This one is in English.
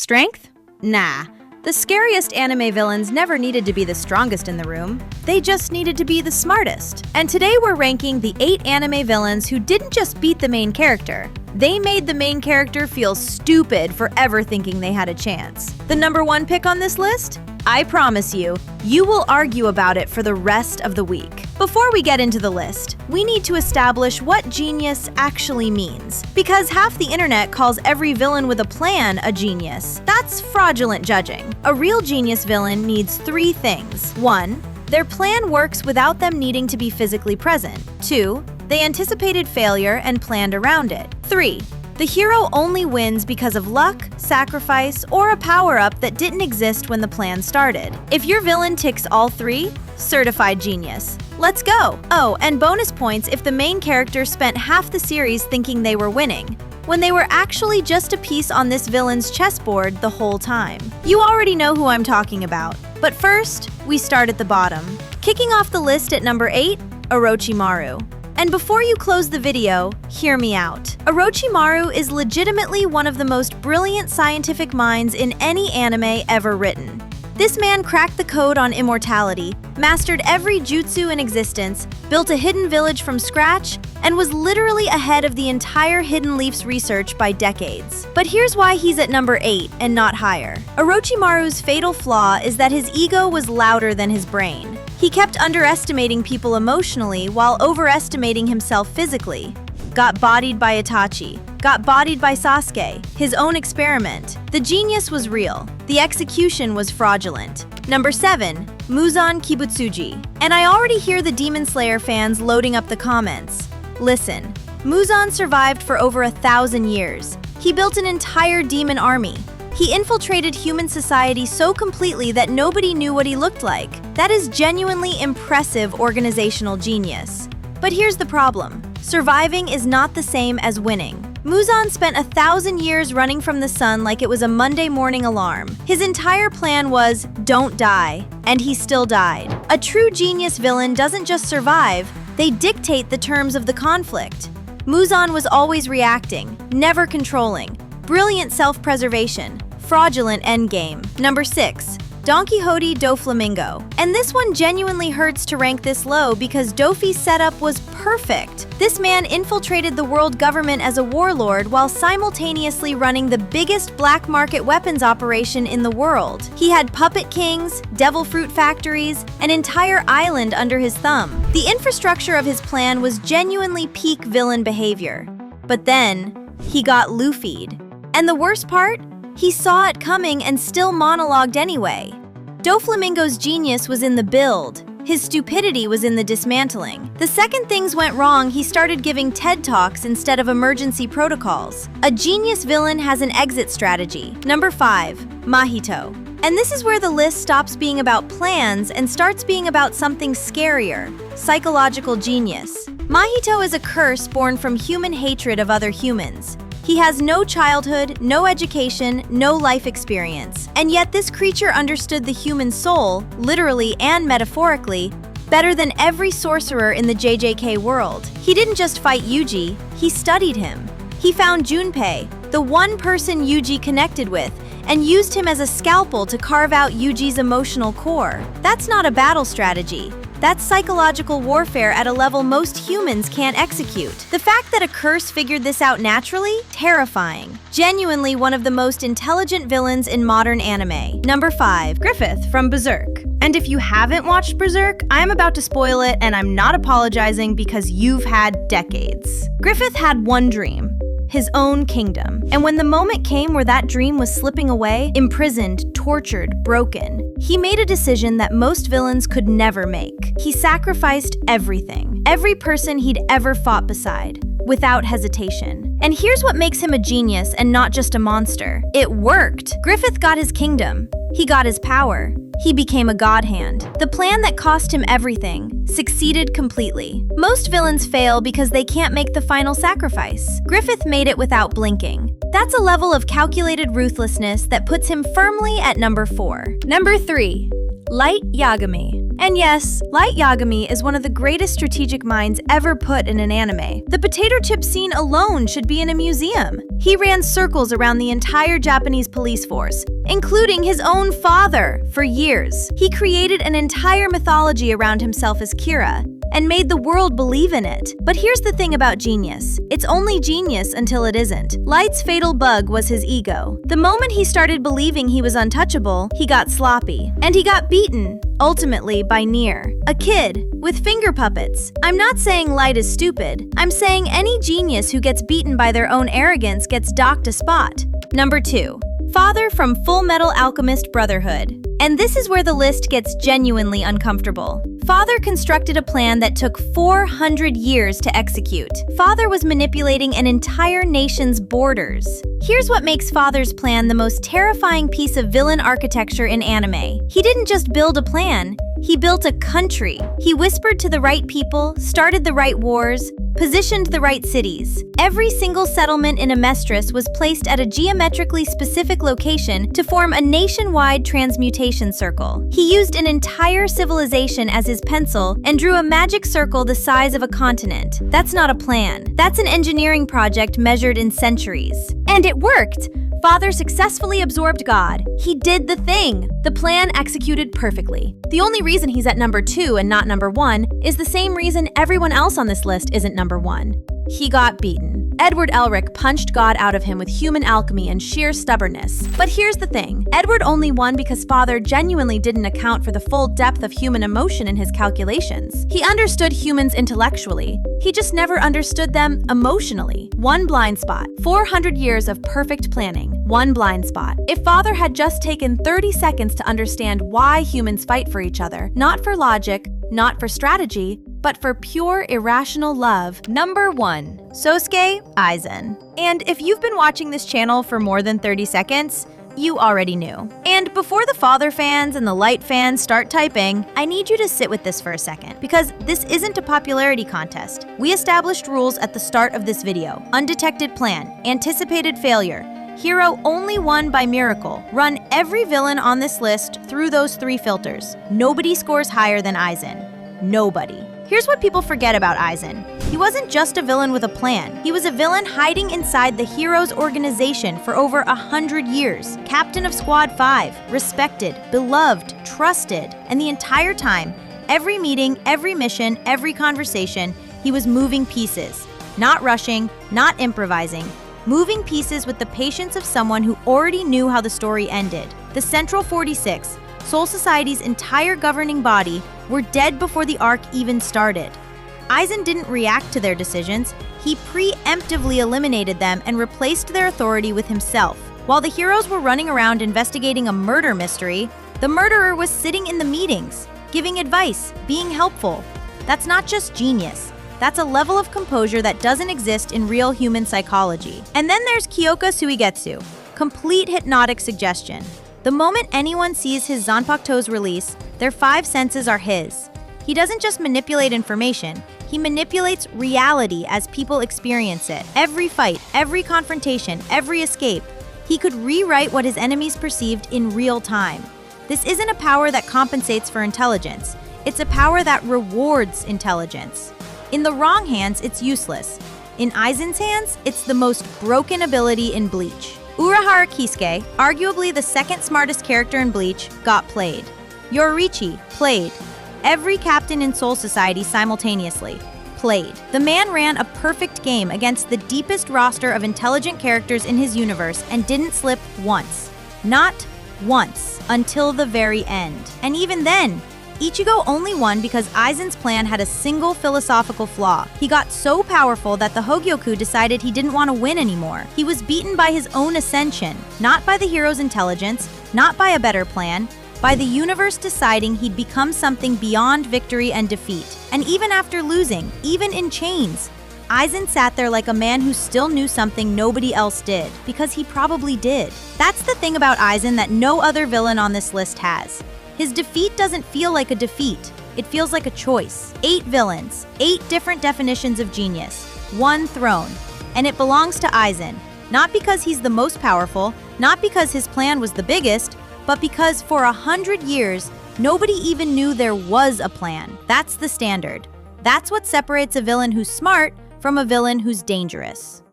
Strength? Nah. The scariest anime villains never needed to be the strongest in the room. They just needed to be the smartest. And today we're ranking the 8 anime villains who didn't just beat the main character. They made the main character feel stupid for ever thinking they had a chance. The number 1 pick on this list? I promise you, you will argue about it for the rest of the week. Before we get into the list, we need to establish what genius actually means. Because half the internet calls every villain with a plan a genius. That's fraudulent judging. A real genius villain needs 3 things. 1. Their plan works without them needing to be physically present. 2. They anticipated failure and planned around it. 3. The hero only wins because of luck, sacrifice, or a power-up that didn't exist when the plan started. If your villain ticks all 3, certified genius. Let's go! Oh, and bonus points if the main character spent half the series thinking they were winning, when they were actually just a piece on this villain's chessboard the whole time. You already know who I'm talking about. But first, we start at the bottom. Kicking off the list at number 8, Orochimaru. And before you close the video, hear me out. Orochimaru is legitimately one of the most brilliant scientific minds in any anime ever written. This man cracked the code on immortality, mastered every jutsu in existence, built a hidden village from scratch, and was literally ahead of the entire Hidden Leaf's research by decades. But here's why he's at number 8 and not higher. Orochimaru's fatal flaw is that his ego was louder than his brain. He kept underestimating people emotionally while overestimating himself physically. Got bodied by Itachi. Got bodied by Sasuke, his own experiment. The genius was real. The execution was fraudulent. Number 7, Muzan Kibutsuji. And I already hear the Demon Slayer fans loading up the comments. Listen, Muzan survived for over 1,000 years. He built an entire demon army. He infiltrated human society so completely that nobody knew what he looked like. That is genuinely impressive organizational genius. But here's the problem. Surviving is not the same as winning. Muzan spent 1,000 years running from the sun like it was a Monday morning alarm. His entire plan was, don't die, and he still died. A true genius villain doesn't just survive, they dictate the terms of the conflict. Muzan was always reacting, never controlling. Brilliant self-preservation, fraudulent endgame. Number 6, Don Quixote do Flamingo. And this one genuinely hurts to rank this low because Dofi's setup was perfect. This man infiltrated the world government as a warlord while simultaneously running the biggest black market weapons operation in the world. He had puppet kings, devil fruit factories, an entire island under his thumb. The infrastructure of his plan was genuinely peak villain behavior. But then, he got Luffy'd. And the worst part? He saw it coming and still monologued anyway. Doflamingo's genius was in the build. His stupidity was in the dismantling. The second things went wrong, he started giving TED Talks instead of emergency protocols. A genius villain has an exit strategy. Number 5, Mahito. And this is where the list stops being about plans and starts being about something scarier, psychological genius. Mahito is a curse born from human hatred of other humans. He has no childhood, no education, no life experience. And yet this creature understood the human soul, literally and metaphorically, better than every sorcerer in the JJK world. He didn't just fight Yuji, he studied him. He found Junpei, the one person Yuji connected with, and used him as a scalpel to carve out Yuji's emotional core. That's not a battle strategy. That's psychological warfare at a level most humans can't execute. The fact that a curse figured this out naturally? Terrifying. Genuinely one of the most intelligent villains in modern anime. Number 5, Griffith from Berserk. And if you haven't watched Berserk, I'm about to spoil it and I'm not apologizing because you've had decades. Griffith had one dream. His own kingdom. And when the moment came where that dream was slipping away, imprisoned, tortured, broken, he made a decision that most villains could never make. He sacrificed everything, every person he'd ever fought beside, without hesitation. And here's what makes him a genius and not just a monster. It worked. Griffith got his kingdom. He got his power. He became a god hand. The plan that cost him everything succeeded completely. Most villains fail because they can't make the final sacrifice. Griffith made it without blinking. That's a level of calculated ruthlessness that puts him firmly at number 4. Number 3, Light Yagami. And yes, Light Yagami is one of the greatest strategic minds ever put in an anime. The potato chip scene alone should be in a museum. He ran circles around the entire Japanese police force, including his own father, for years. He created an entire mythology around himself as Kira, and made the world believe in it. But here's the thing about genius. It's only genius until it isn't. Light's fatal bug was his ego. The moment he started believing he was untouchable, he got sloppy. And he got beaten, ultimately by Nier, a kid with finger puppets. I'm not saying Light is stupid. I'm saying any genius who gets beaten by their own arrogance gets docked a spot. Number 2. Father from Full Metal Alchemist Brotherhood. And this is where the list gets genuinely uncomfortable. Father constructed a plan that took 400 years to execute. Father was manipulating an entire nation's borders. Here's what makes Father's plan the most terrifying piece of villain architecture in anime. He didn't just build a plan, he built a country. He whispered to the right people, started the right wars, positioned the right cities. Every single settlement in Amestris was placed at a geometrically specific location to form a nationwide transmutation circle. He used an entire civilization as his pencil and drew a magic circle the size of a continent. That's not a plan. That's an engineering project measured in centuries. And it worked! Father successfully absorbed God. He did the thing. The plan executed perfectly. The only reason he's at number 2 and not number 1 is the same reason everyone else on this list isn't number 1. He got beaten. Edward Elric punched God out of him with human alchemy and sheer stubbornness. But here's the thing. Edward only won because Father genuinely didn't account for the full depth of human emotion in his calculations. He understood humans intellectually. He just never understood them emotionally. One blind spot. 400 years of perfect planning. One blind spot. If Father had just taken 30 seconds to understand why humans fight for each other, not for logic, not for strategy, but for pure irrational love. Number 1. Sosuke Aizen. And if you've been watching this channel for more than 30 seconds, you already knew. And before the Father fans and the Light fans start typing, I need you to sit with this for a second, because this isn't a popularity contest. We established rules at the start of this video. Undetected plan, anticipated failure, hero only won by miracle. Run every villain on this list through those 3 filters. Nobody scores higher than Aizen. Nobody. Here's what people forget about Aizen. He wasn't just a villain with a plan. He was a villain hiding inside the hero's organization for over 100 years. Captain of Squad 5, respected, beloved, trusted, and the entire time, every meeting, every mission, every conversation, he was moving pieces. Not rushing, not improvising. Moving pieces with the patience of someone who already knew how the story ended. The Central 46, Soul Society's entire governing body, were dead before the arc even started. Aizen didn't react to their decisions, he preemptively eliminated them and replaced their authority with himself. While the heroes were running around investigating a murder mystery, the murderer was sitting in the meetings, giving advice, being helpful. That's not just genius. That's a level of composure that doesn't exist in real human psychology. And then there's Kyoka Suigetsu, complete hypnotic suggestion. The moment anyone sees his Zanpakuto's release, their 5 senses are his. He doesn't just manipulate information, he manipulates reality as people experience it. Every fight, every confrontation, every escape, he could rewrite what his enemies perceived in real time. This isn't a power that compensates for intelligence, it's a power that rewards intelligence. In the wrong hands, it's useless. In Aizen's hands, it's the most broken ability in Bleach. Urahara Kisuke, arguably the second smartest character in Bleach, got played. Yoruichi, played. Every captain in Soul Society simultaneously, played. The man ran a perfect game against the deepest roster of intelligent characters in his universe and didn't slip once. Not once, until the very end. And even then, Ichigo only won because Aizen's plan had a single philosophical flaw. He got so powerful that the Hogyoku decided he didn't want to win anymore. He was beaten by his own ascension, not by the hero's intelligence, not by a better plan, by the universe deciding he'd become something beyond victory and defeat. And even after losing, even in chains, Aizen sat there like a man who still knew something nobody else did, because he probably did. That's the thing about Aizen that no other villain on this list has. His defeat doesn't feel like a defeat, it feels like a choice. 8 villains, 8 different definitions of genius, 1 throne, and it belongs to Aizen. Not because he's the most powerful, not because his plan was the biggest, but because for 100 years, Nobody even knew there was a plan. That's the standard. That's what separates a villain who's smart from a villain who's dangerous.